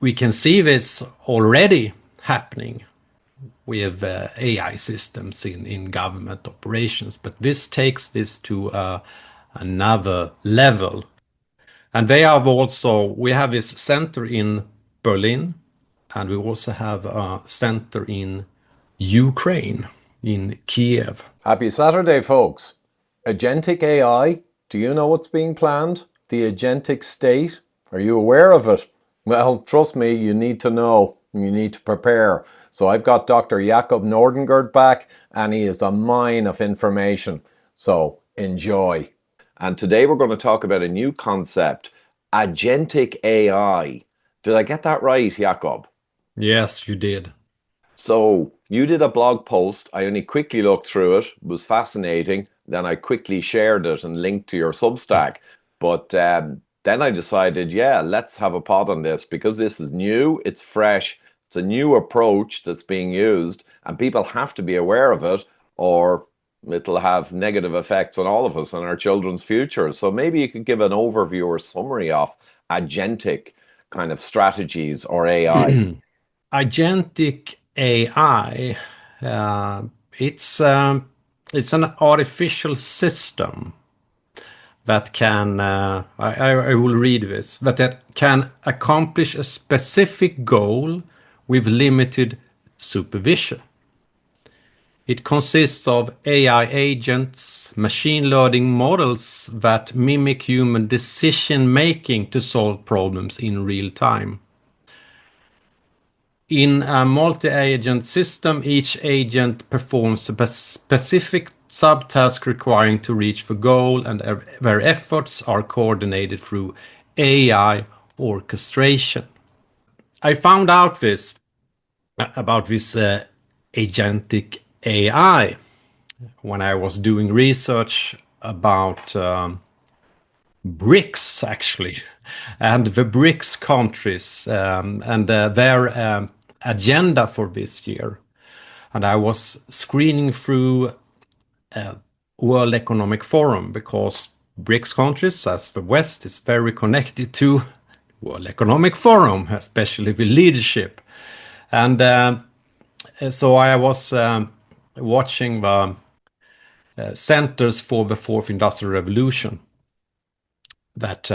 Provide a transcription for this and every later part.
We can see this already happening with AI systems in government operations, but this takes this to another level. And we have this center in Berlin, and we also have a center in Ukraine, in Kiev. Happy Saturday, folks. Agentic AI, do you know what's being planned? The agentic state? Are you aware of it? Well, trust me, you need to know. You need to prepare. So I've got Dr. Jakob Nordangard back, and he is a mine of information. So enjoy. And today we're going to talk about a new concept, agentic AI. Did I get that right, Jakob? Yes, you did. So you did a blog post. I only quickly looked through it. It was fascinating. Then I quickly shared it and linked to your Substack. But then I decided, yeah, let's have a pod on this because this is new, it's fresh, it's a new approach that's being used, and people have to be aware of it, or it'll have negative effects on all of us and our children's future. So maybe you could give an overview or summary of agentic kind of strategies or AI. Agentic AI, it's an artificial system that can, I will read this, that can accomplish a specific goal with limited supervision. It consists of AI agents, machine learning models that mimic human decision making to solve problems in real time. In a multi-agent system, each agent performs a specific subtask requiring to reach the goal, and their efforts are coordinated through AI orchestration. I found out about this agentic AI when I was doing research about BRICS, actually, and the BRICS countries, and their agenda for this year. And I was screening through World Economic Forum because BRICS countries, as the West, is very connected to World Economic Forum, especially the leadership. And so I was watching the Centers for the Fourth Industrial Revolution that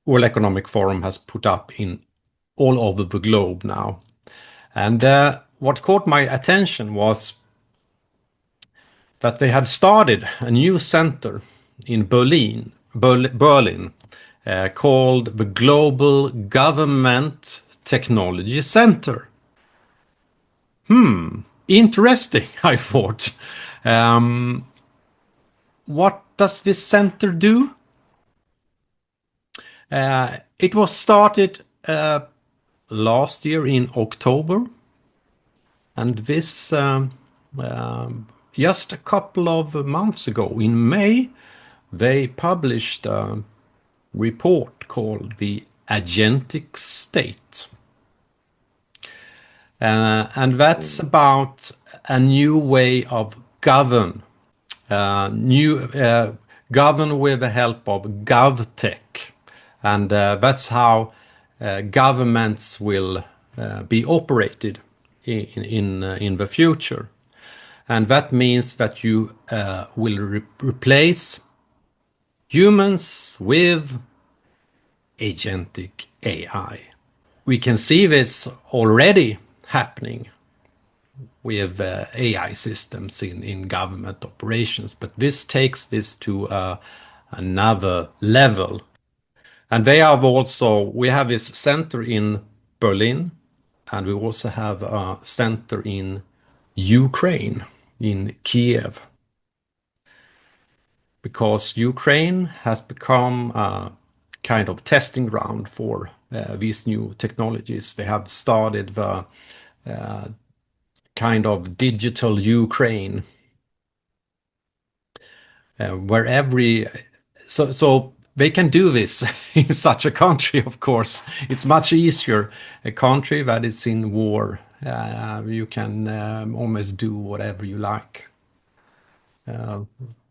World Economic Forum has put up in all over the globe now. And what caught my attention was that they had started a new center in Berlin called the Global Government Technology Center. Interesting, I thought. What does this center do? It was started last year in October, and this just a couple of months ago, in May, they published a report called the AGENTIC State. And that's about a new way of govern with the help of GovTech. And that's how governments will be operated in the future. And that means that you will replace humans with agentic AI. We can see this already happening with AI systems in government operations, but this takes this to another level. And we have this center in Berlin, and we also have a center in Ukraine, in Kiev. Because Ukraine has become a kind of testing ground for these new technologies. They have started the kind of digital Ukraine, so they can do this in such a country. Of course, it's much easier. A country that is in war, you can almost do whatever you like.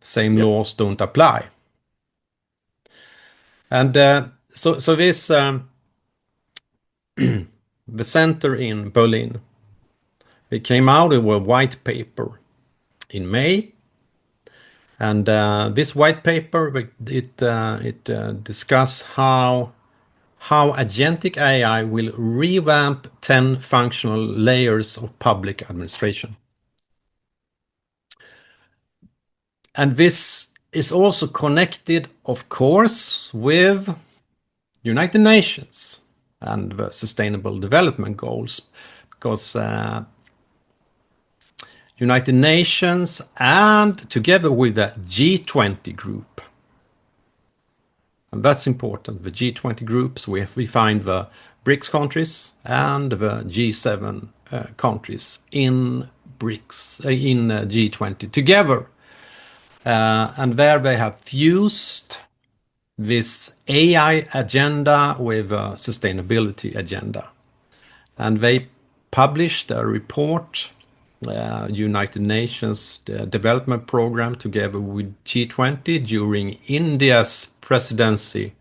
Same laws don't apply. And so this the center in Berlin. They came out with a white paper in May, and this white paper it discuss how agentic AI will revamp 10 functional layers of public administration. And this is also connected, of course, with United Nations and the Sustainable Development Goals, because United Nations and together with the G20 group, and that's important, the G20 groups, we find the BRICS countries and the G7 countries in G20 together. And there they have fused this AI agenda with a sustainability agenda. And they published a report, United Nations Development Program, together with G20 during India's presidency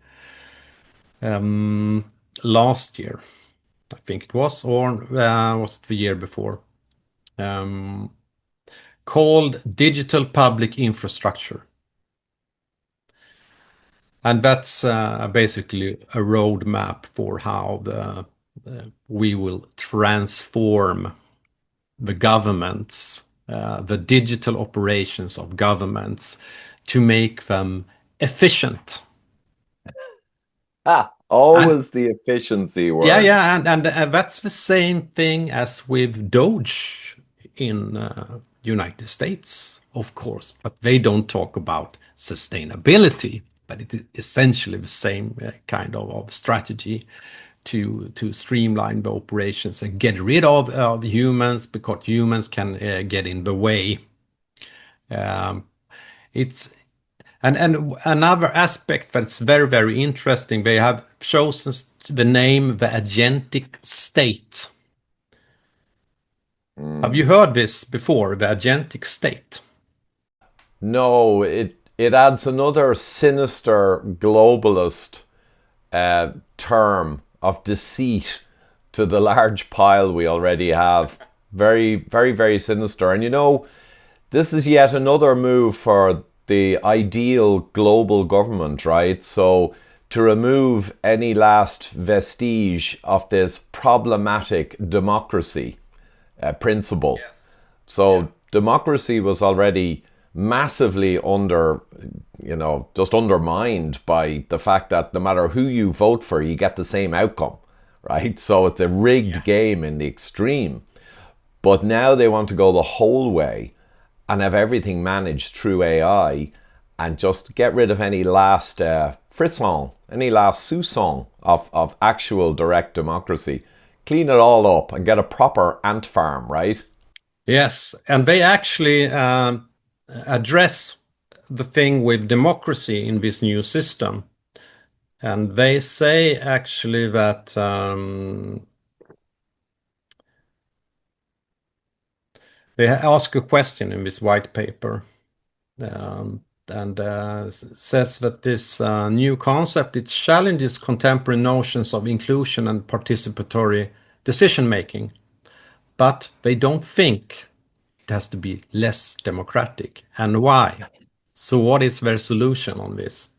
last year, I think it was, or was it the year before? Called Digital Public Infrastructure. And that's basically a roadmap for how we will transform the governments, the digital operations of governments, to make them efficient. And Always the efficiency yeah, word. yeah, and that's the same thing as with Doge in United States, of course, but they don't talk about sustainability, but it is essentially the same kind of strategy to streamline the operations and get rid of humans, because humans can get in the way. It's and another aspect that's very, very interesting, they have chosen the name the agentic state. Have you heard this before, the agentic state? No, it adds another sinister globalist term of deceit to the large pile we already have. Very, very, very sinister. And you know, this is yet another move for the ideal global government, right? So to remove any last vestige of this problematic democracy principle. Yes. So Yeah. democracy was already massively just undermined by the fact that no matter who you vote for, you get the same outcome, right? So it's a rigged game in the extreme. But now they want to go the whole way and have everything managed through AI and just get rid of any last frisson, any last soupçon of actual direct democracy. Clean it all up and get a proper ant farm, right? Yes, and they actually address the thing with democracy in this new system. And they say actually that they ask a question in this white paper, and says that this new concept, it challenges contemporary notions of inclusion and participatory decision making, but they don't think it has to be less democratic. And why? So what is their solution on this?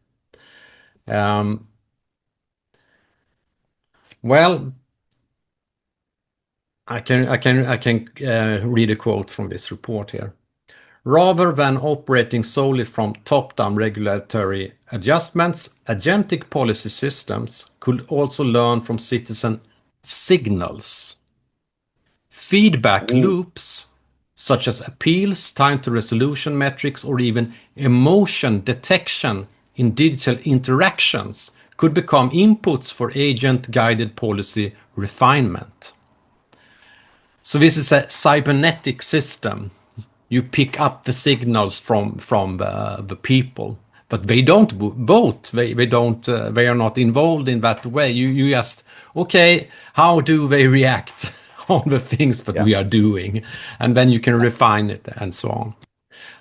Well, I can read a quote from this report here. Rather than operating solely from top-down regulatory adjustments, agentic policy systems could also learn from citizen signals. Feedback Ooh. loops, such as appeals, time to resolution metrics, or even emotion detection in digital interactions, could become inputs for agent-guided policy refinement. So this is a cybernetic system. You pick up the signals from the people, but they don't vote. They don't. They are not involved in that way. You just, okay. How do they react on the things that Yeah. we are doing, and then you can refine it and so on.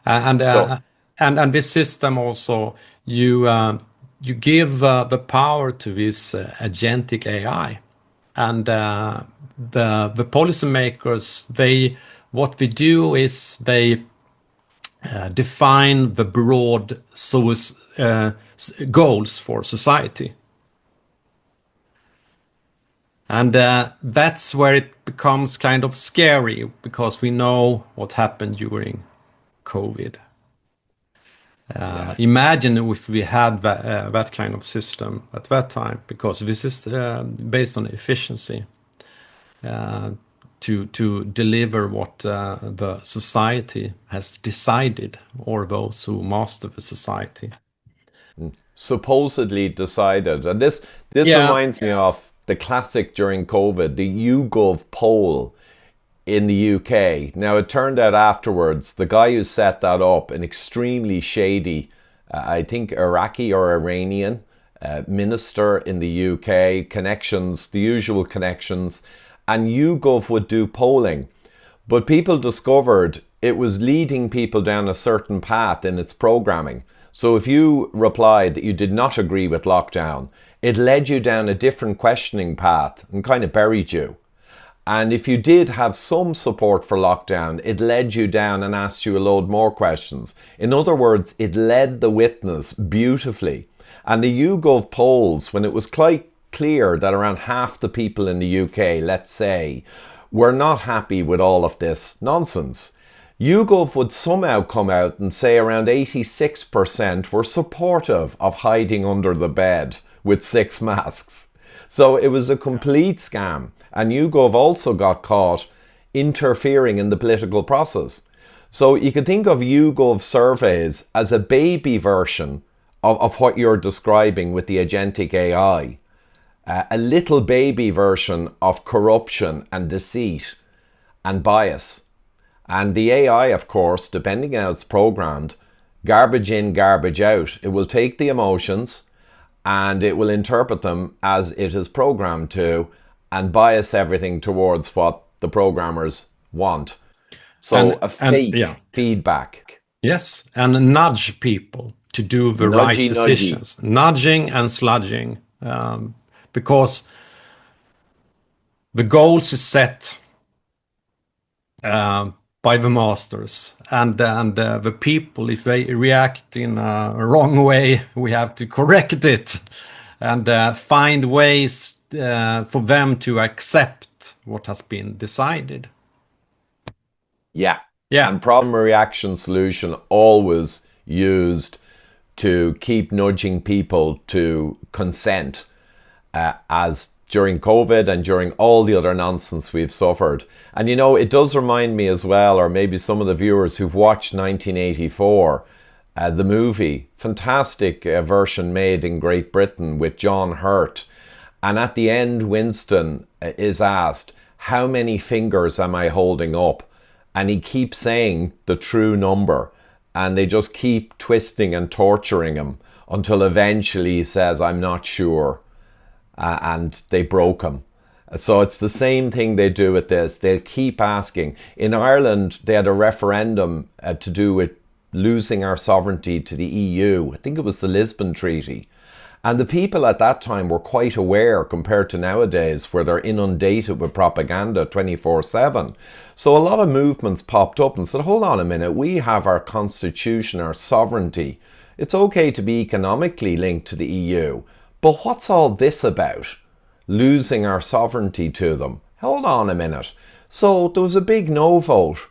And So and this system also, you give the power to this agentic AI. and the policymakers, they what we do is they define the broad goals for society. And that's where it becomes kind of scary because we know what happened during COVID. Yes. Imagine if we had that kind of system at that time, because this is based on efficiency uh, to deliver what the society has decided, or those who master the society. Supposedly decided. And this Yeah, reminds me of the classic during COVID, the YouGov poll in the UK. Now, it turned out afterwards, the guy who set that up, an extremely shady, I think Iraqi or Iranian minister in the UK, connections, the usual connections, and YouGov would do polling. But people discovered it was leading people down a certain path in its programming. So if you replied that you did not agree with lockdown, it led you down a different questioning path and kind of buried you. And if you did have some support for lockdown, it led you down and asked you a load more questions. In other words, it led the witness beautifully. And the YouGov polls, when it was quite clear that around half the people in the UK, let's say, were not happy with all of this nonsense, YouGov would somehow come out and say around 86% were supportive of hiding under the bed with 6 masks. So it was a complete scam. And YouGov also got caught interfering in the political process. So you could think of YouGov surveys as a baby version of what you're describing with the agentic AI. A little baby version of corruption and deceit and bias. And the AI, of course, depending on how it's programmed, garbage in, garbage out. It will take the emotions and it will interpret them as it is programmed to, and bias everything towards what the programmers want. So a and fake yeah, feedback. yes, and nudge people to do the right Nudgy, nudgy. decisions, nudging and sludging, because the goals is set by the masters, and the people, if they react in a wrong way, we have to correct it and find ways for them to accept what has been decided. Yeah. Yeah, And problem reaction solution always used to keep nudging people to consent, as during COVID and during all the other nonsense we've suffered. And you know, it does remind me as well, or maybe some of the viewers who've watched 1984, the movie, fantastic version made in Great Britain with John Hurt. And at the end, Winston is asked, how many fingers am I holding up? And he keeps saying the true number. And they just keep twisting and torturing him until eventually he says, I'm not sure. And they broke him. So it's the same thing they do with this. They'll keep asking. In Ireland, they had a referendum to do with losing our sovereignty to the EU. I think it was the Lisbon Treaty. And the people at that time were quite aware compared to nowadays, where they're inundated with propaganda 24/7. So a lot of movements popped up and said, hold on a minute, we have our constitution, our sovereignty. It's okay to be economically linked to the EU. But what's all this about? Losing our sovereignty to them. Hold on a minute. So there was a big no vote.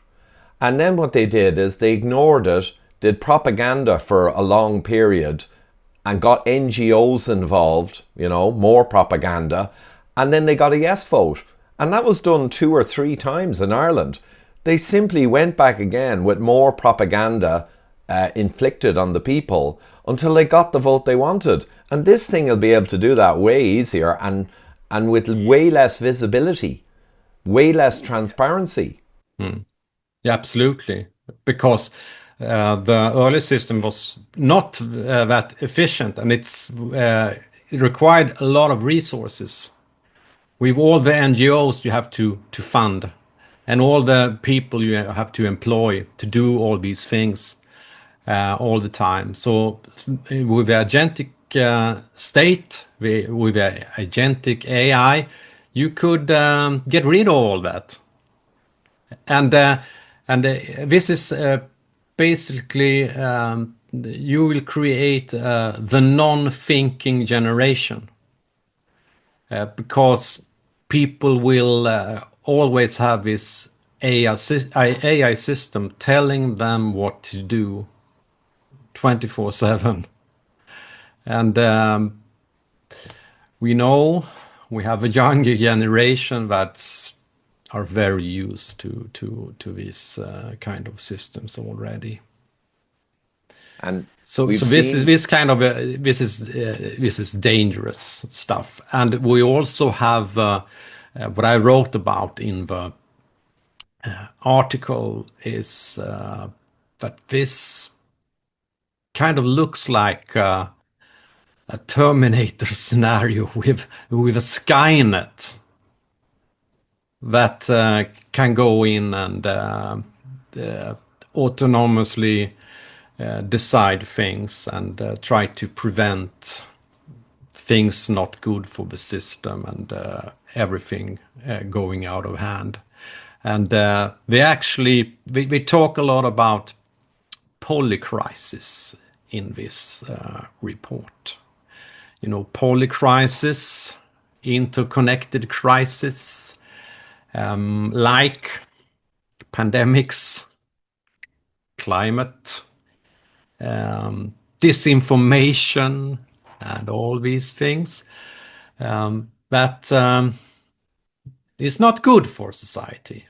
And then what they did is they ignored it, did propaganda for a long period, and got NGOs involved, you know, more propaganda, and then they got a yes vote. And that was done 2 or 3 times in Ireland. They simply went back again with more propaganda inflicted on the people until they got the vote they wanted. And this thing will be able to do that way easier and with way less visibility, way less transparency. yeah, absolutely. Because the early system was not that efficient, and it required a lot of resources. With all the NGOs you have to fund, and all the people you have to employ to do all these things all the time. So with the agentic state, with the agentic AI, you could get rid of all that. And this is basically you will create the non-thinking generation because people will always have this AI system telling them what to do 24/7. And we know we have a younger generation that's are very used to these kind of systems already. And So we've this is seen, this kind of this is dangerous stuff, and we also have what I wrote about in the article is that this kind of looks like a Terminator scenario with a Skynet that can go in and autonomously decide things and try to prevent things not good for the system and everything going out of hand. And we talk a lot about polycrisis in this report. You know, polycrisis, interconnected crisis, like pandemics, climate, disinformation, and all these things that is not good for society.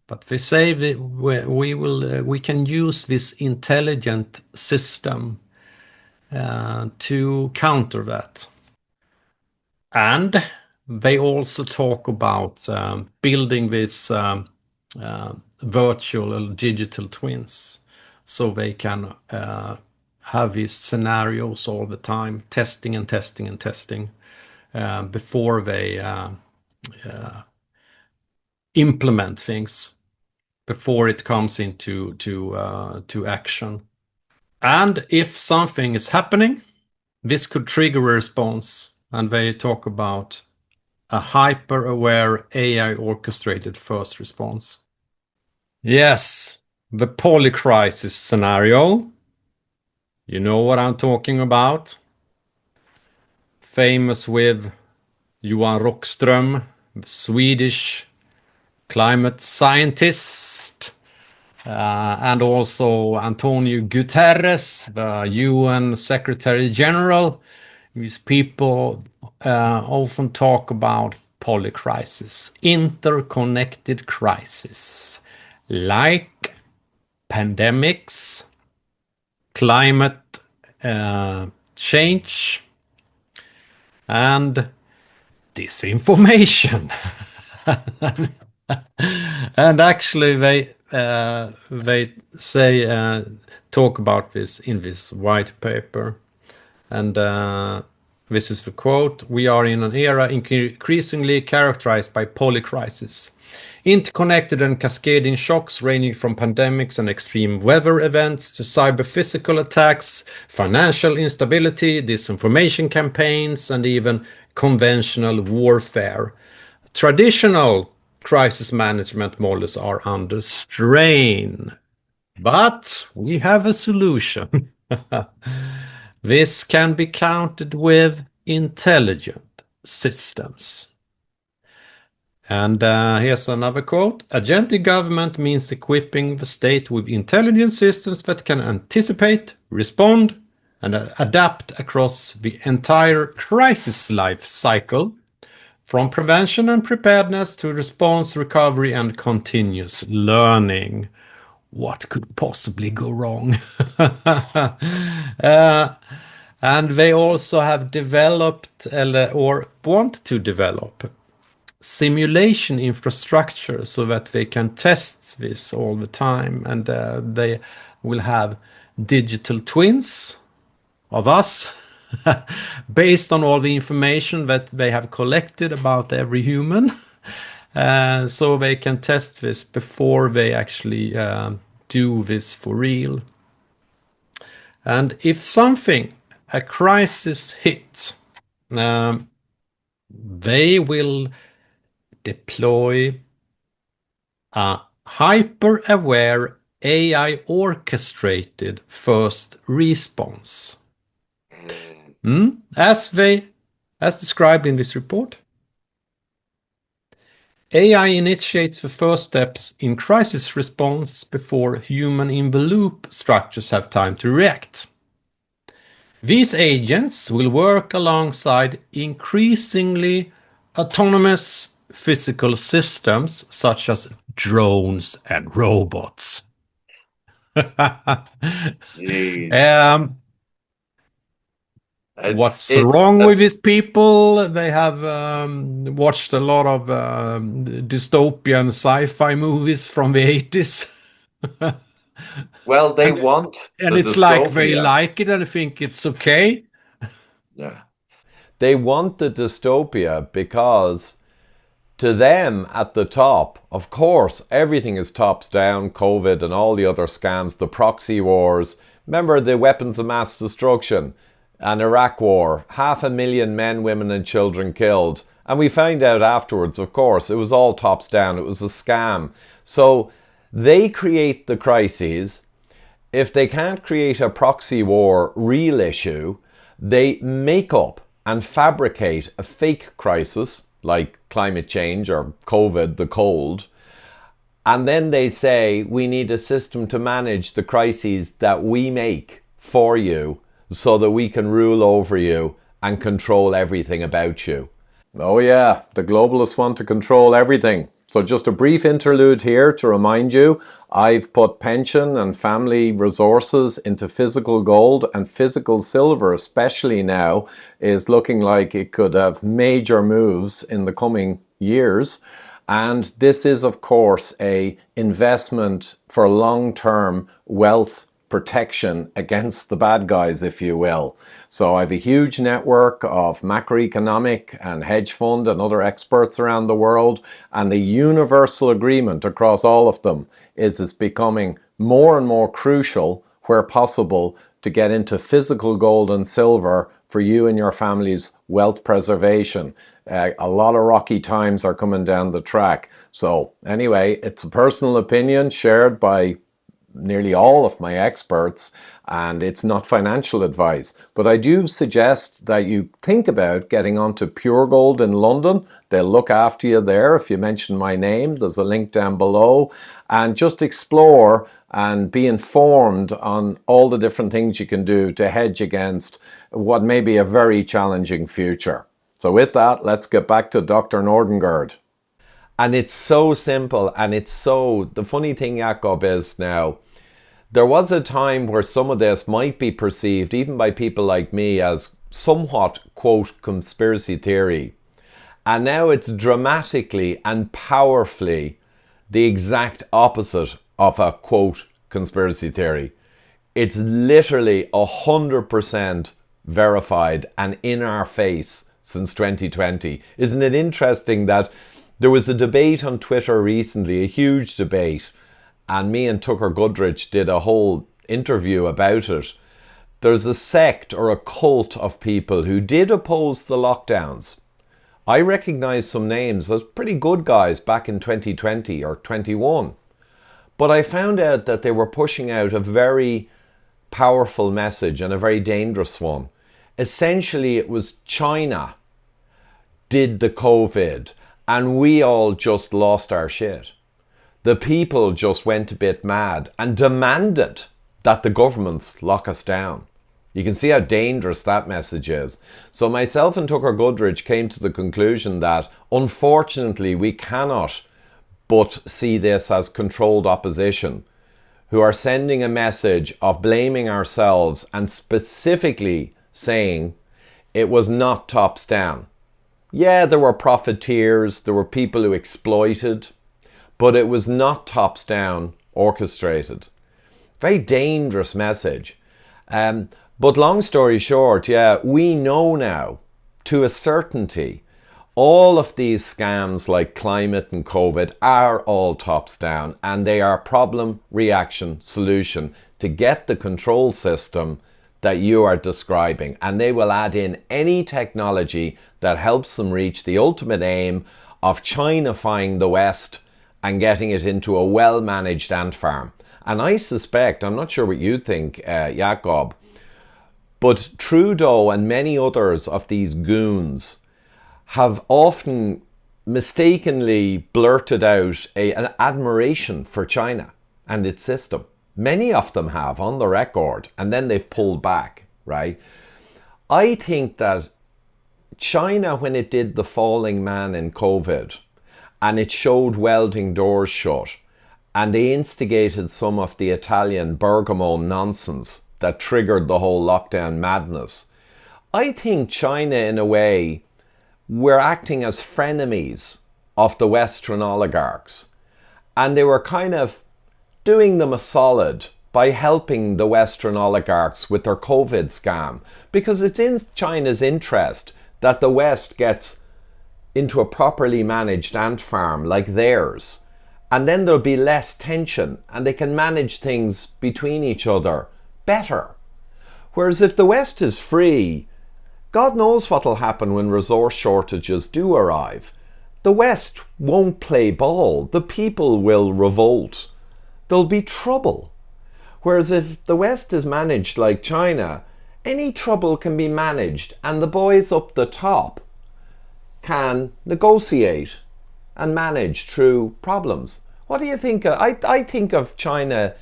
But they say we can use this intelligent system to counter that. And they also talk about building this virtual digital twins so they can have these scenarios all the time, testing and testing and testing before they implement things, before it comes into to action. And if something is happening, this could trigger a response, and they talk about a hyper-aware AI orchestrated first response. Yes, the polycrisis scenario. You know what I'm talking about. Famous with Johan Rockström, Swedish climate scientist, and also Antonio Guterres, the UN Secretary General. These people often talk about polycrisis, interconnected crisis, like pandemics, climate change, and disinformation. And actually, they say talk about this in this white paper, and this is the quote: "We are in an era increasingly characterized by polycrisis, interconnected and cascading shocks ranging from pandemics and extreme weather events to cyber-physical attacks, financial instability, disinformation campaigns, and even conventional warfare. Traditional crisis management models are under strain, but we have a solution. This can be countered with intelligent systems." And here's another quote: "Agentic government means equipping the state with intelligent systems that can anticipate, respond, and adapt across the entire crisis life cycle, from prevention and preparedness to response, recovery, and continuous learning." What could possibly go wrong? And they also have developed or want to develop simulation infrastructure so that they can test this all the time, and they will have digital twins of us based on all the information that they have collected about every human. So they can test this before they actually do this for real. And if a crisis hits, they will deploy a hyper-aware AI orchestrated first response. As described in this report, AI initiates the first steps in crisis response before human-in-the-loop structures have time to react. These agents will work alongside increasingly autonomous physical systems such as drones and robots. Jeez. What's It's wrong with these people? They have watched a lot of dystopian sci-fi movies from the 80s. well, they And want and the it's like they dystopia. like it and think it's okay. Yeah. They want the dystopia because to them at the top, of course, everything is tops down, COVID and all the other scams, the proxy wars. Remember the weapons of mass destruction, an Iraq war, 500,000 men, women and children killed. And we found out afterwards, of course, it was all tops down. It was a scam. So they create the crises. If they can't create a proxy war real issue, they make up and fabricate a fake crisis like climate change or COVID, the cold. And then they say, we need a system to manage the crises that we make for you so that we can rule over you and control everything about you. Oh yeah, the globalists want to control everything. So just a brief interlude here to remind you, I've put pension and family resources into physical gold, and physical silver, especially now, is looking like it could have major moves in the coming years. And this is, of course, a investment for long-term wealth protection against the bad guys, if you will. So I have a huge network of macroeconomic and hedge fund and other experts around the world, and the universal agreement across all of them is it's becoming more and more crucial where possible to get into physical gold and silver for you and your family's wealth preservation. A lot of rocky times are coming down the track. So anyway, it's a personal opinion shared by nearly all of my experts, and it's not financial advice. But I do suggest that you think about getting onto Pure Gold in London. They'll look after you there if you mention my name. There's a link down below. And just explore and be informed on all the different things you can do to hedge against what may be a very challenging future. So with that, let's get back to Dr. Nordangard. And it's so simple, and it's so, the funny thing, Jakob, is now, there was a time where some of this might be perceived, even by people like me, as somewhat, quote, conspiracy theory. And now it's dramatically and powerfully the exact opposite of a, quote, conspiracy theory. It's literally 100% verified and in our face since 2020. Isn't it interesting that there was a debate on Twitter recently, a huge debate, and me and Tucker Goodrich did a whole interview about it. There's a sect or a cult of people who did oppose the lockdowns. I recognize some names as pretty good guys back in 2020 or 21. But I found out that they were pushing out a very powerful message and a very dangerous one. Essentially, it was China did the COVID and we all just lost our shit. The people just went a bit mad and demanded that the governments lock us down. You can see how dangerous that message is. So myself and Tucker Goodrich came to the conclusion that unfortunately we cannot but see this as controlled opposition who are sending a message of blaming ourselves and specifically saying it was not tops down. Yeah, there were profiteers, there were people who exploited, but it was not tops down orchestrated. Very dangerous message. But long story short, yeah, we know now to a certainty all of these scams like climate and COVID are all tops down, and they are problem, reaction, solution to get the control system that you are describing. And they will add in any technology that helps them reach the ultimate aim of Chinafying the West and getting it into a well-managed ant farm. And I suspect, I'm not sure what you think, Jakob, but Trudeau and many others of these goons have often mistakenly blurted out an admiration for China and its system. Many of them have on the record, and then they've pulled back, right? I think that China, when it did the falling man in COVID, and it showed welding doors shut, and they instigated some of the Italian Bergamo nonsense that triggered the whole lockdown madness. I think China, in a way, were acting as frenemies of the Western oligarchs. And they were kind of doing them a solid by helping the Western oligarchs with their COVID scam. Because it's in China's interest that the West gets into a properly managed ant farm like theirs. And then there'll be less tension and they can manage things between each other better. Whereas if the West is free, God knows what will happen when resource shortages do arrive. The West won't play ball. The people will revolt. There'll be trouble. Whereas if the West is managed like China, any trouble can be managed and the boys up the top can negotiate and manage through problems. What do you think? I think of China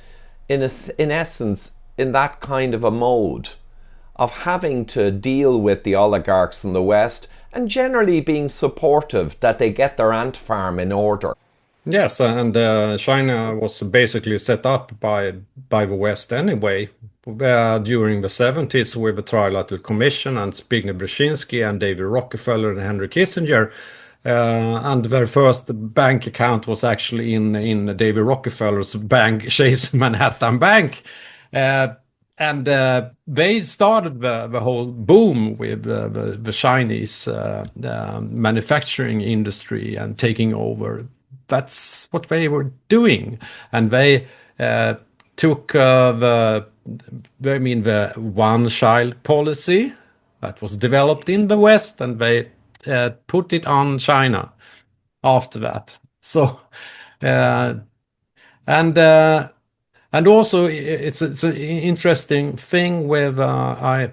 in essence in that kind of a mode of having to deal with the oligarchs in the West and generally being supportive that they get their ant farm in order. Yes, and China was basically set up by the West anyway. During the 70s with the Trilateral Commission and Zbigniew Brzezinski and David Rockefeller and Henry Kissinger. And their first bank account was actually in David Rockefeller's bank, Chase Manhattan Bank. And they started the whole boom with the Chinese manufacturing industry and taking over. That's what they were doing. And they took the one-child policy that was developed in the West, and they put it on China after that. So, and also it's an interesting thing with a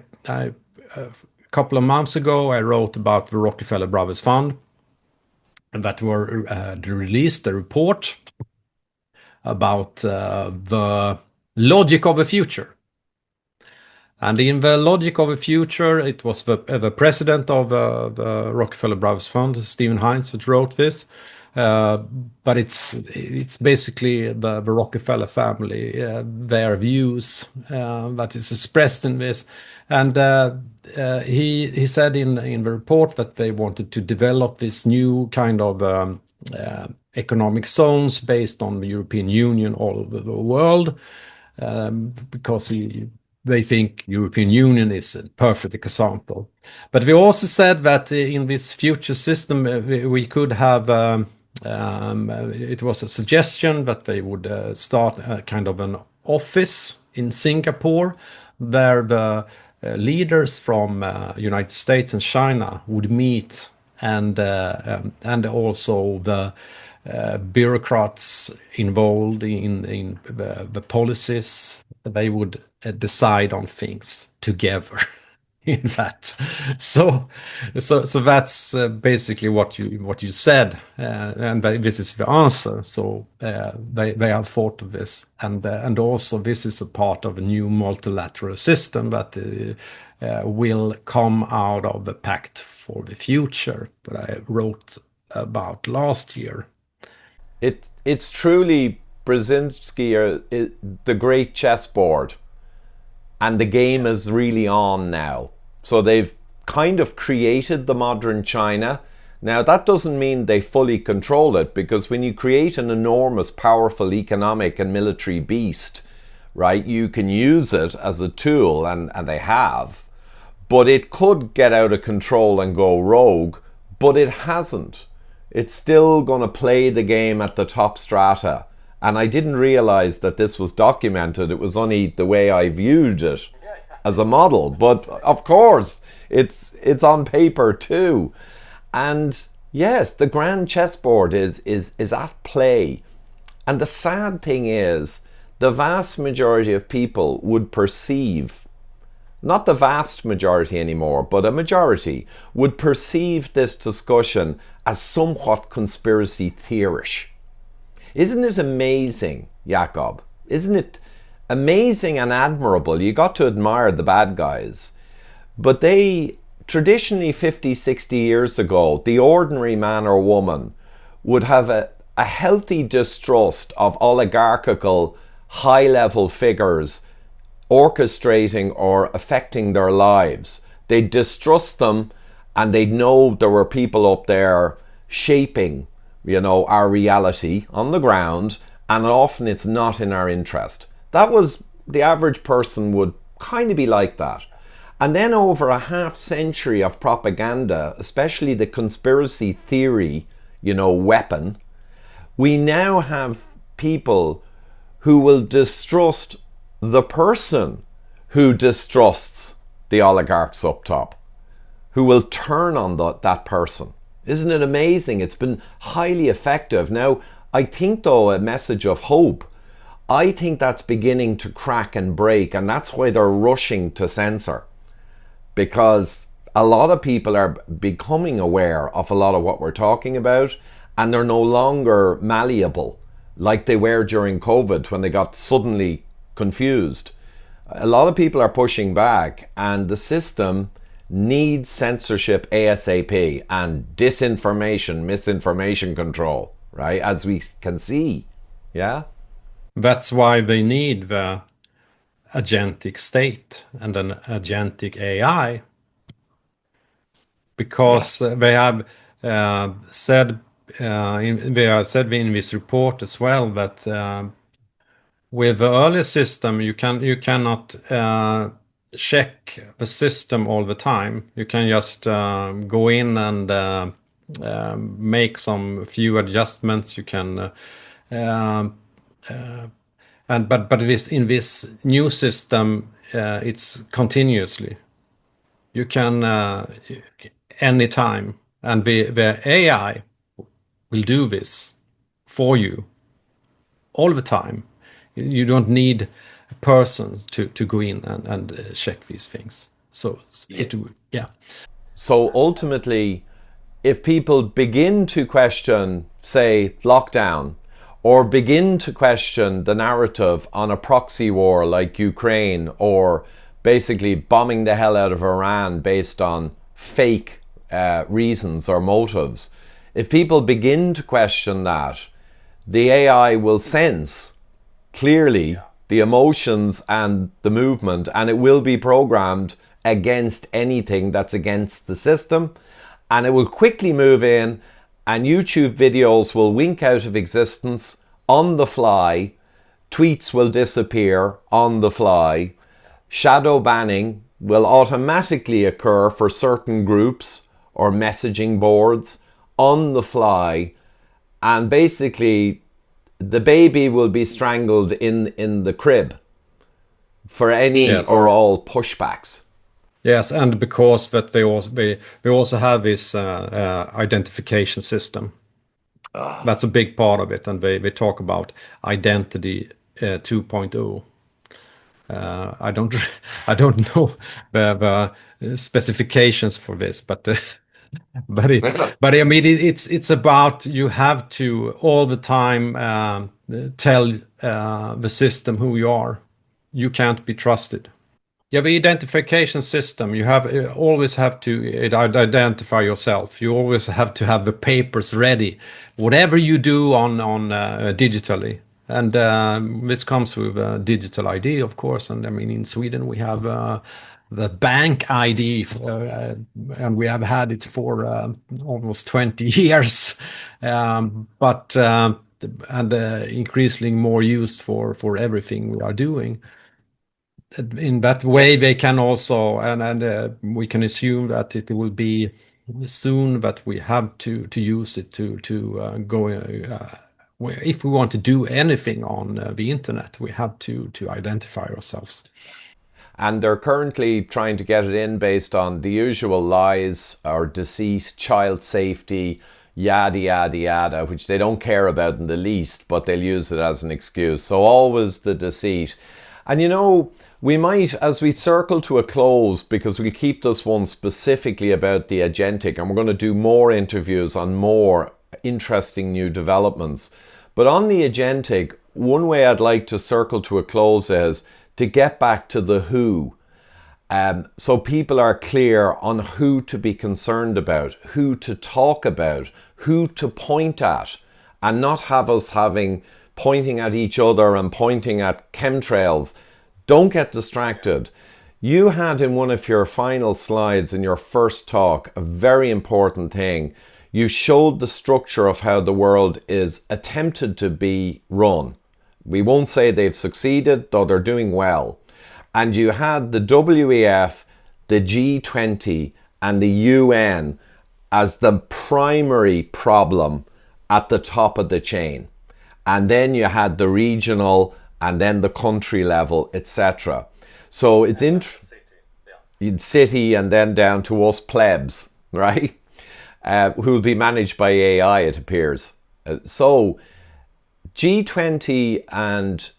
couple of months ago I wrote about the Rockefeller Brothers Fund, and that were released a report about the logic of the future. And in the logic of the future, it was the president of the Rockefeller Brothers Fund, Stephen Hines, that wrote this. But it's basically the Rockefeller family, their views that is expressed in this. And he said in the report that they wanted to develop this new kind of economic zones based on the European Union all over the world, because they think European Union is a perfect example. But we also said that in this future system, we could have, it was a suggestion that they would start a kind of an office in Singapore where the leaders from United States and China would meet, and also the bureaucrats involved in the policies. They would decide on things together in that. So that's basically what you said, and this is the answer. So they have thought of this, and also this is a part of a new multilateral system that will come out of the Pact for the Future that I wrote about last year. It's truly Brzezinski, the great chessboard, and the game is really on now. So they've kind of created the modern China. Now that doesn't mean they fully control it, because when you create an enormous, powerful economic and military beast, right, you can use it as a tool, and they have, but it could get out of control and go rogue, but it hasn't. It's still going to play the game at the top strata. And I didn't realize that this was documented. It was only the way I viewed it as a model. But of course, it's on paper too. And Yes, the grand chessboard is at play. And the sad thing is, the vast majority of people would perceive, not the vast majority anymore, but a majority would perceive this discussion as somewhat conspiracy theorish. Isn't it amazing, Jakob? Isn't it amazing and admirable? You got to admire the bad guys. But they, traditionally 50, 60 years ago, the ordinary man or woman would have a healthy distrust of oligarchical high level figures orchestrating or affecting their lives. They'd distrust them, and they'd know there were people up there shaping, our reality on the ground, and often it's not in our interest. That was, the average person would kind of be like that. And then over a half century of propaganda, especially the conspiracy theory, weapon, we now have people who will distrust the person who distrusts the oligarchs up top, who will turn on that person. Isn't it amazing? It's been highly effective. Now, I think, though, a message of hope, I think that's beginning to crack and break, and that's why they're rushing to censor, because a lot of people are becoming aware of a lot of what we're talking about, and they're no longer malleable like they were during COVID when they got suddenly confused. A lot of people are pushing back, and the system needs censorship ASAP and disinformation, misinformation control, right? As we can see. Yeah? That's why they need the agentic state and an agentic AI, Yeah. because they have said they have said in this report as well that with the earlier system you cannot check the system all the time. You can just go in and make some few adjustments. You can and but this in this new system it's continuously. You can anytime, and the AI will do this for you all the time. You don't need persons to go in and check these things. So Yeah. it yeah. So ultimately, if people begin to question, say, lockdown, or begin to question the narrative on a proxy war like Ukraine, or basically bombing the hell out of Iran based on fake reasons or motives, if people begin to question that, the AI will sense clearly the emotions and the movement, and it will be programmed against anything that's against the system, and it will quickly move in, and YouTube videos will wink out of existence on the fly, tweets will disappear on the fly, shadow banning will automatically occur for certain groups or messaging boards on the fly, and basically the baby will be strangled in the crib for any Yes. or all pushbacks. Yes, and because that they also have this identification system. Ah. That's a big part of it, and they talk about identity 2.0. I don't I don't know the specifications for this, but but I mean it's about, you have to all the time tell the system who you are. You can't be trusted. Yeah, the identification system, you have always have to identify yourself. You always have to have the papers ready, whatever you do on digitally. And this comes with digital ID, of course. And I mean, in Sweden, we have the bank ID, and we have had it for almost 20 years. But and increasingly more used for everything we are doing. In that Yeah. way they can also, and we can assume that it will be soon that we have to use it to go if we want to do anything on the internet, we have to identify ourselves. And they're currently trying to get it in based on the usual lies or deceit, child safety, yada, yada, yada, which they don't care about in the least, but they'll use it as an excuse. So always the deceit. And we might, as we circle to a close, because we'll keep this one specifically about the agentic, and we're going to do more interviews on more interesting new developments. But on the agentic, one way I'd like to circle to a close is to get back to the who. So people are clear on who to be concerned about, who to talk about, who to point at, and not have us pointing at each other and pointing at chemtrails. Don't get distracted. You had in one of your final slides in your first talk a very important thing. You showed the structure of how the world is attempted to be run. We won't say they've succeeded, though they're doing well. And you had the WEF, the G20, and the UN as the primary problem at the top of the chain. And then you had the regional and then the country level, etc. So it's in city and then down to us plebs, right? Who will be managed by AI, it appears. So G20 and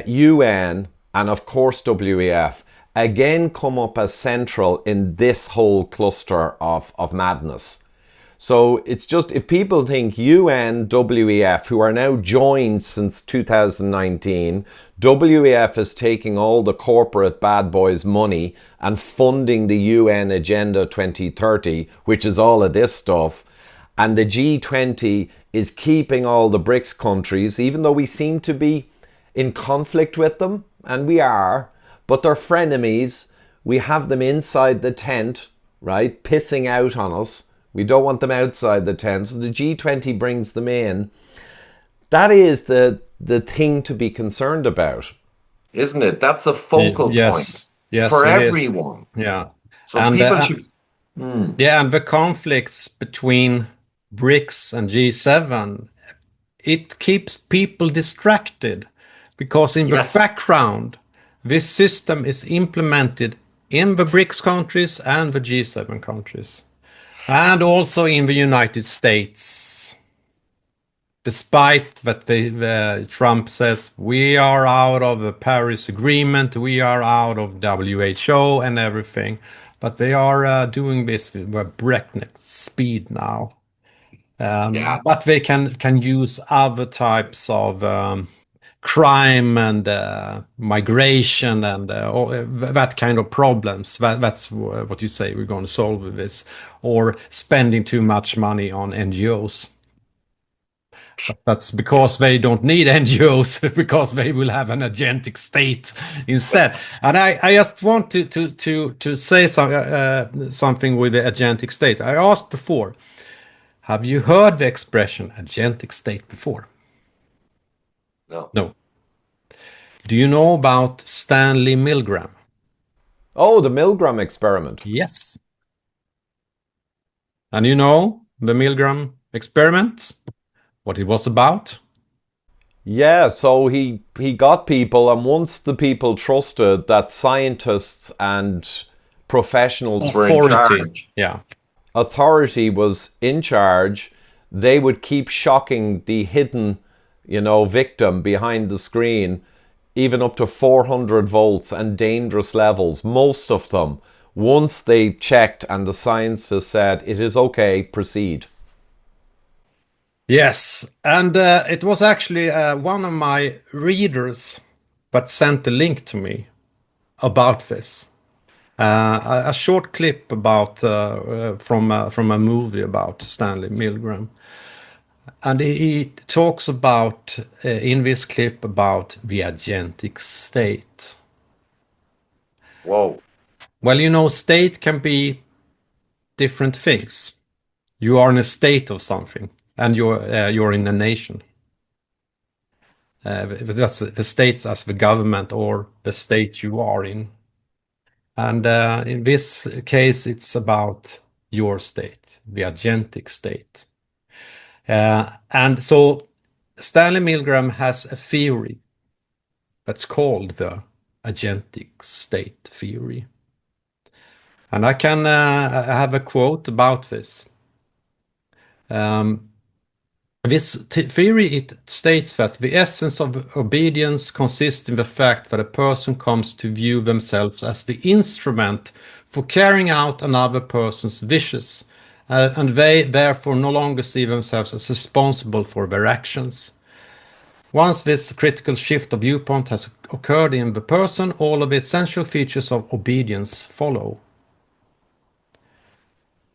UN and of course WEF again come up as central in this whole cluster of madness. So it's just, if people think UN, WEF, who are now joined since 2019, WEF is taking all the corporate bad boys' money and funding the UN Agenda 2030, which is all of this stuff. And the G20 is keeping all the BRICS countries, even though we seem to be in conflict with them, and we are, but they're frenemies. We have them inside the tent, right, pissing out on us. We don't want them outside the tent. So the G20 brings them in. That is the thing to be concerned about, isn't it? That's a focal point Yes, yes, for it is. everyone. Yeah, So and people should. yeah, and the conflicts between BRICS and G7, it keeps people distracted because in the Yes. background, this system is implemented in the BRICS countries and the G7 countries, and also in the United States. Despite that Trump says we are out of the Paris Agreement, we are out of WHO and everything, but they are doing this with breakneck speed now. Yeah. But they can use other types of crime and migration and that kind of problems. That's what you say we're going to solve with this, or spending too much money on NGOs. But that's because they don't need NGOs, because they will have an agentic state instead. And I just want to say something with the agentic state. I asked before, have you heard the expression agentic state before? No. No. Do you know about Stanley Milgram? Oh, the Milgram experiment. Yes. And you know the Milgram experiment? What it was about? Yeah, so he got people, and once the people trusted that scientists and professionals were in Authority. charge, Yeah. authority was in charge, they would keep shocking the hidden, victim behind the screen, even up to 400 volts and dangerous levels, most of them, once they checked and the scientists said, it is okay, proceed. Yes, and it was actually one of my readers that sent the link to me about this. A short clip about from a movie about Stanley Milgram, and he talks about in this clip about the agentic state. Whoa. Well, state can be different things. You are in a state of something, and you're in a nation. That's the state as the government or the state you are in. And in this case, it's about your state, the agentic state. And so Stanley Milgram has a theory that's called the agentic state theory. And I can have a quote about this. Um, this theory it states that the essence of obedience consists in the fact that a person comes to view themselves as the instrument for carrying out another person's wishes, and they therefore no longer see themselves as responsible for their actions. Once this critical shift of viewpoint has occurred in the person, all of the essential features of obedience follow.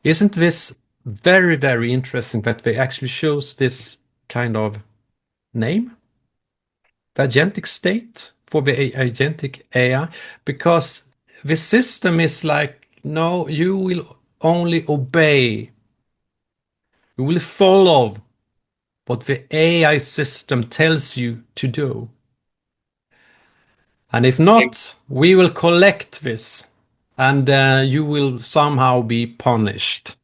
Isn't this very, very interesting that they actually chose this kind of name, the agentic state for the agentic AI? Because the system is like, no, you will only obey, you will follow what the AI system tells you to do. And if not, we will collect this and you will somehow be punished.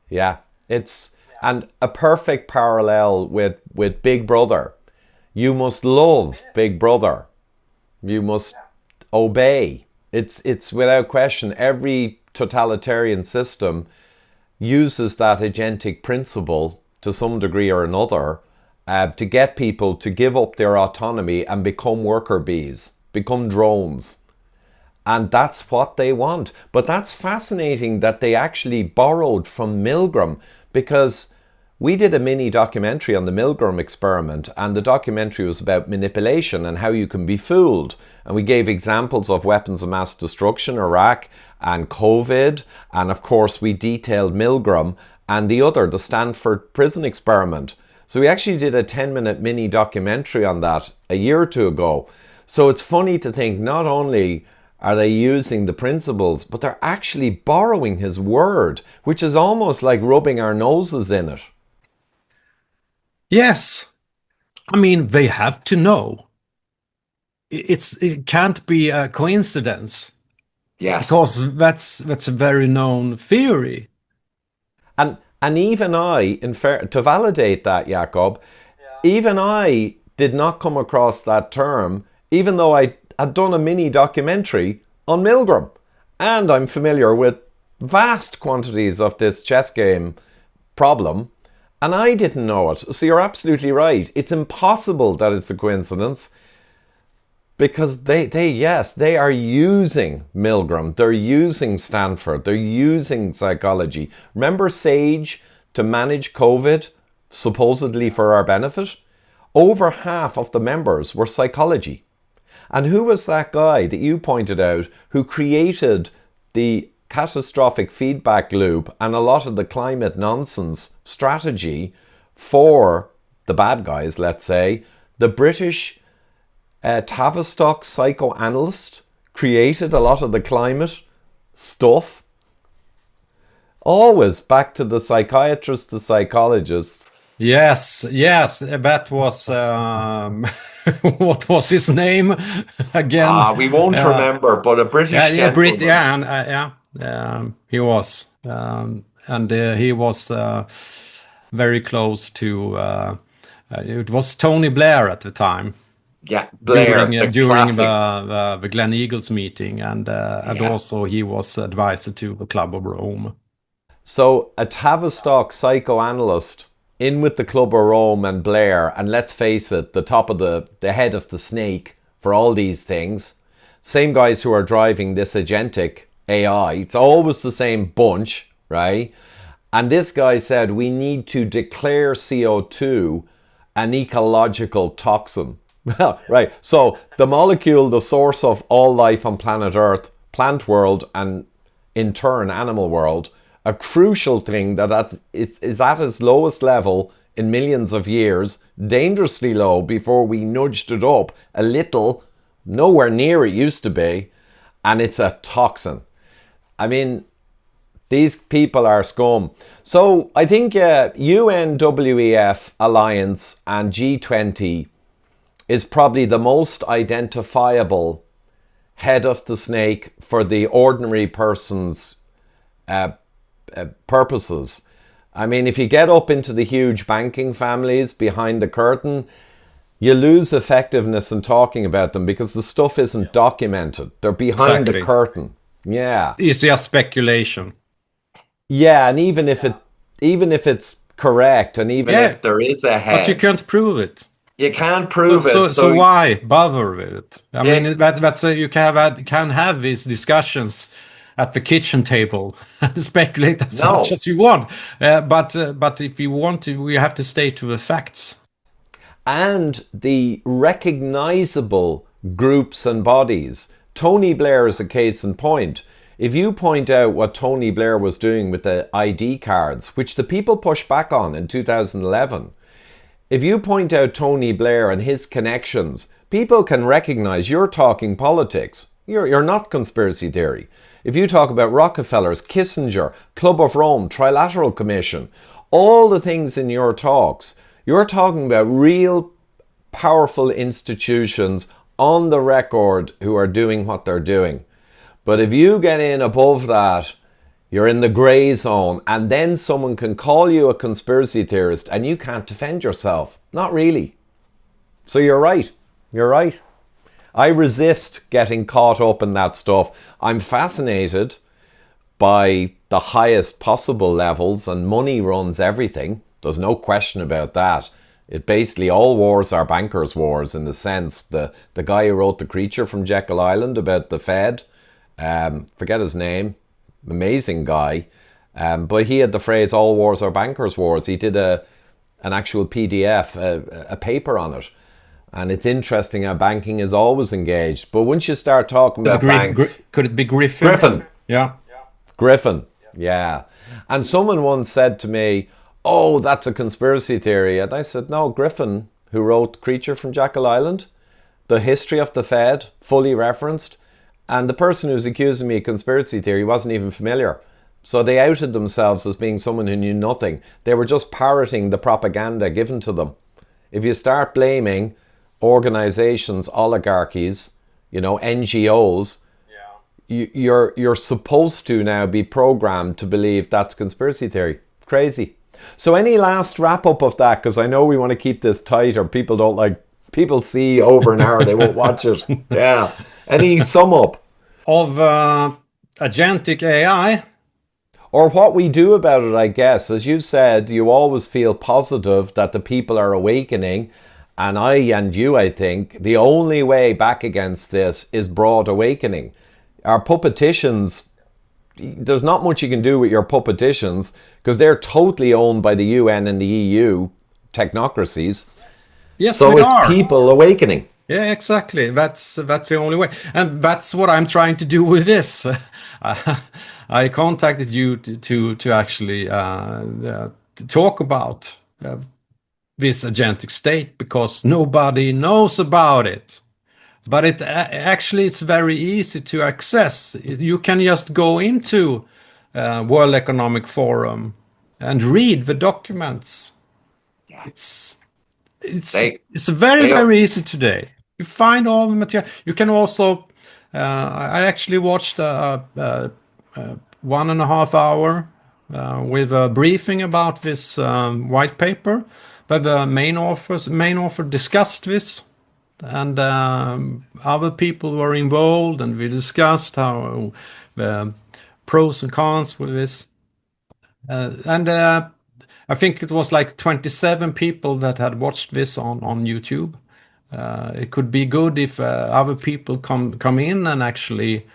Yeah, it's and a perfect parallel with Big Brother. You must love Big Brother. You must obey. It's without question every totalitarian system uses that agentic principle to some degree or another to get people to give up their autonomy and become worker bees, become drones. And that's what they want. But that's fascinating that they actually borrowed from Milgram, because we did a mini documentary on the Milgram experiment, and the documentary was about manipulation and how you can be fooled. And we gave examples of weapons of mass destruction, Iraq and COVID, and of course we detailed Milgram and the Stanford prison experiment. So we actually did a 10-minute mini documentary on that a year or two ago. So it's funny to think not only are they using the principles, but they're actually borrowing his word, which is almost like rubbing our noses in it. Yes, I mean, they have to know. It can't be a coincidence Yes. because that's a very known theory. And even I, in fair, to validate that, Jakob, even I did not come across that term, even though I had done a mini documentary on Milgram. And I'm familiar with vast quantities of this chess game problem, and I didn't know it. So you're absolutely right. It's impossible that it's a coincidence, because they are using Milgram, they're using Stanford, they're using psychology. Remember SAGE to manage COVID, supposedly for our benefit? Over half of the members were psychology. And who was that guy that you pointed out who created the catastrophic feedback loop and a lot of the climate nonsense strategy for the bad guys, let's say? The British Tavistock psychoanalyst created a lot of the climate stuff. Always back to the psychiatrists, the psychologists. Yes, yes, that was what was his name again? We won't Uh, remember, but a yeah, British yeah, Brit, gentleman. yeah, and he was, and he was very close to. It was Tony Blair at the time Yeah, Blair, the during classic. the Glen Eagles meeting, and Yeah. also he was advisor to the Club of Rome. So a Tavistock psychoanalyst in with the Club of Rome and Blair, and let's face it, the top of the head of the snake for all these things. Same guys who are driving this agentic AI. It's always the same bunch, right? And this guy said we need to declare CO2 an ecological toxin. Right. So the molecule, the source of all life on planet Earth, plant world, and in turn animal world, a crucial thing that is at its lowest level in millions of years, dangerously low before we nudged it up a little, nowhere near it used to be, and it's a toxin. I mean, these people are scum. So I think UNWEF Alliance and G20 is probably the most identifiable head of the snake for the ordinary person's purposes. I mean, if you get up into the huge banking families behind the curtain, you lose effectiveness in talking about them because the stuff isn't documented. They're behind the Exactly. curtain. Yeah. It's just speculation. Yeah, and even if it's correct. And even Yeah, if there is a but you head, can't prove it. you can't So, prove it. so, so So why bother with it? I yeah, mean, you can have these discussions at the kitchen table and speculate as much no. as you want. But if you want to, we have to stay to the facts. And the recognizable groups and bodies. Tony Blair is a case in point. If you point out what Tony Blair was doing with the ID cards, which the people pushed back on in 2011, if you point out Tony Blair and his connections, people can recognize you're talking politics. You're not conspiracy theory. If you talk about Rockefellers, Kissinger, Club of Rome, Trilateral Commission, all the things in your talks, you're talking about real powerful institutions on the record who are doing what they're doing. But if you get in above that, you're in the grey zone, and then someone can call you a conspiracy theorist and you can't defend yourself. Not really. So you're right. You're right. I resist getting caught up in that stuff. I'm fascinated by the highest possible levels, and money runs everything. There's no question about that. It basically, all wars are bankers' wars in the sense the guy who wrote The Creature from Jekyll Island about the Fed, forget his name, amazing guy, but he had the phrase all wars are bankers' wars. He did an actual PDF, a paper on it. And it's interesting how banking is always engaged. But once you start talking about banks... Could it be Griffin? Griffin. Yeah. Griffin, yeah. And someone once said to me, oh, that's a conspiracy theory. And I said, no, Griffin, who wrote Creature from Jekyll Island, the history of the Fed, fully referenced. And the person who's accusing me of conspiracy theory wasn't even familiar. So they outed themselves as being someone who knew nothing. They were just parroting the propaganda given to them. If you start blaming organizations, oligarchies, NGOs, you're supposed to now be programmed to believe that's conspiracy theory. Crazy. So any last wrap up of that? Because I know we want to keep this tight, or people don't like, people see over an hour, they won't watch it. Yeah. Any sum up? Of agentic AI? Or what we do about it, I guess. As you said, you always feel positive that the people are awakening. And I think, the only way back against this is broad awakening. Our puppeticians, there's not much you can do with your puppeticians because they're totally owned by the UN and the EU technocracies. Yes, so we it's are. People awakening. Yeah, exactly. That's the only way, and that's what I'm trying to do with this. I contacted you to actually to talk about this agentic state because nobody knows about it. But it actually it's very easy to access. You can just go into World Economic Forum and read the documents. It's They, it's very they are, very easy today. You find all the material. You can also. I actually watched a 1.5 hour with a briefing about this white paper, but the main author discussed this, and other people were involved, and we discussed how the pros and cons with this, and I think it was like 27 people that had watched this on YouTube. It could be good if other people come in and actually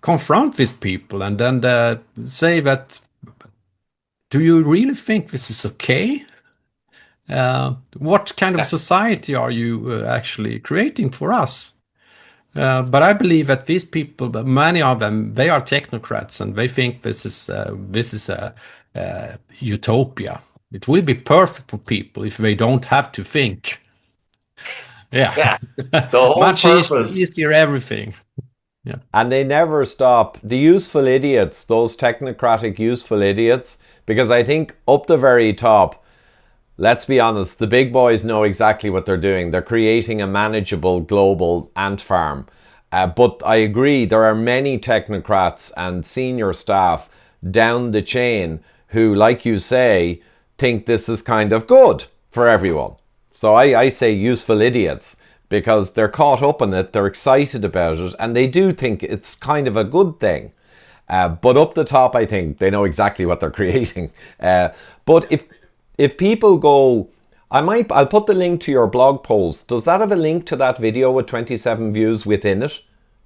confront these people and then say that, do you really think this is okay? What kind of society are you actually creating for us? But I believe that these people, many of them, they are technocrats and they think this is a utopia. It will be perfect for people if they don't have to think. Yeah, yeah, the whole much purpose. easier everything. Yeah. And they never stop. The useful idiots, those technocratic useful idiots, because I think up the very top, let's be honest, the big boys know exactly what they're doing. They're creating a manageable global ant farm. But I agree, there are many technocrats and senior staff down the chain who, like you say, think this is kind of good for everyone. So I say useful idiots because they're caught up in it, they're excited about it, and they do think it's kind of a good thing. But up the top, I think they know exactly what they're creating. But if people go, I'll put the link to your blog post. Does that have a link to that video with 27 views within it?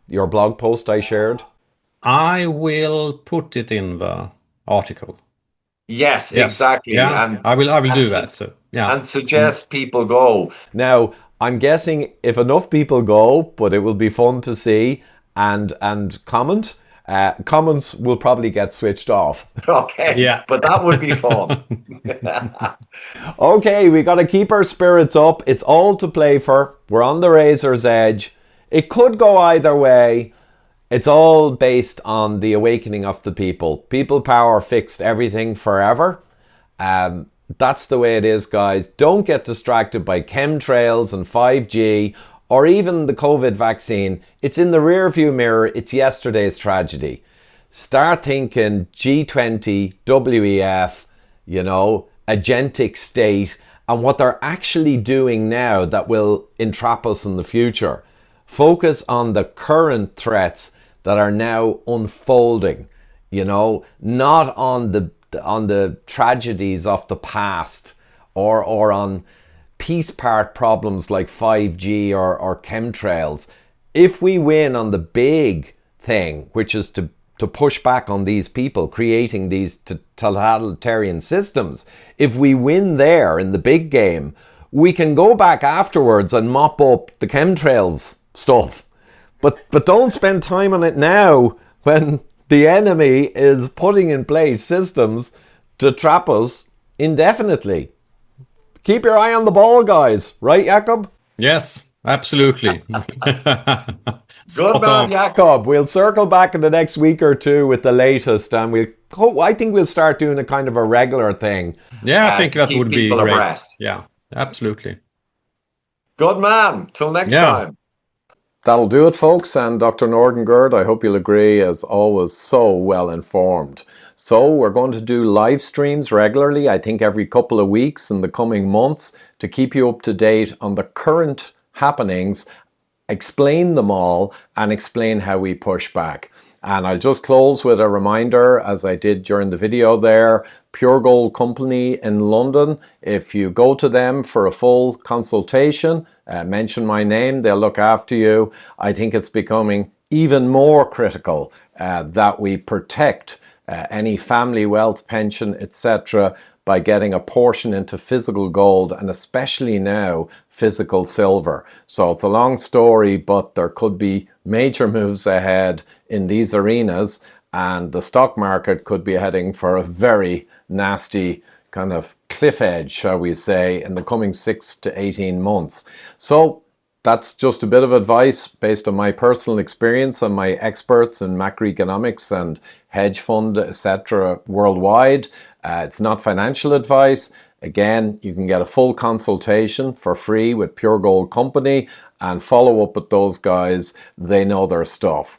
Your blog post I shared? I will put it in the article. Yes, Yes. exactly. Yeah, I will do that. So, yeah. And suggest people go. Now, I'm guessing if enough people go, but it will be fun to see and comment. Comments will probably get switched off. Okay, Yeah. but that would be fun. Okay, we got to keep our spirits up. It's all to play for. We're on the razor's edge. It could go either way. It's all based on the awakening of the people. People power fixed everything forever. That's the way it is, guys. Don't get distracted by chemtrails and 5G or even the COVID vaccine. It's in the rearview mirror. It's yesterday's tragedy. Start thinking G20, WEF, agentic state, and what they're actually doing now that will entrap us in the future. Focus on the current threats that are now unfolding, not on the tragedies of the past or on piece part problems like 5G or chemtrails. If we win on the big thing, which is to push back on these people creating these totalitarian systems, if we win there in the big game, we can go back afterwards and mop up the chemtrails stuff. But don't spend time on it now when the enemy is putting in place systems to trap us indefinitely. Keep your eye on the ball, guys. Right, Jakob? Yes, absolutely. Good man, Jakob. We'll circle back in the next week or two with the latest, and I think we'll start doing a kind of a regular thing. Yeah, I think that would be great. Abreast. Yeah, absolutely. Good man. Till next time. That'll do it, folks, and Dr. Nordangard, I hope you'll agree, as always, so well informed. So we're going to do live streams regularly, I think every couple of weeks in the coming months, to keep you up to date on the current happenings, explain them all, and explain how we push back. And I'll just close with a reminder, as I did during the video there, Pure Gold Company in London. If you go to them for a full consultation, mention my name, they'll look after you. I think it's becoming even more critical that we protect any family wealth, pension, etc., by getting a portion into physical gold, and especially now physical silver. So it's a long story, but there could be major moves ahead in these arenas, and the stock market could be heading for a very nasty kind of cliff edge, shall we say, in the coming 6 to 18 months. So that's just a bit of advice based on my personal experience and my experts in macroeconomics and hedge fund, etc. worldwide. It's not financial advice. Again, you can get a full consultation for free with Pure Gold Company and follow up with those guys. They know their stuff.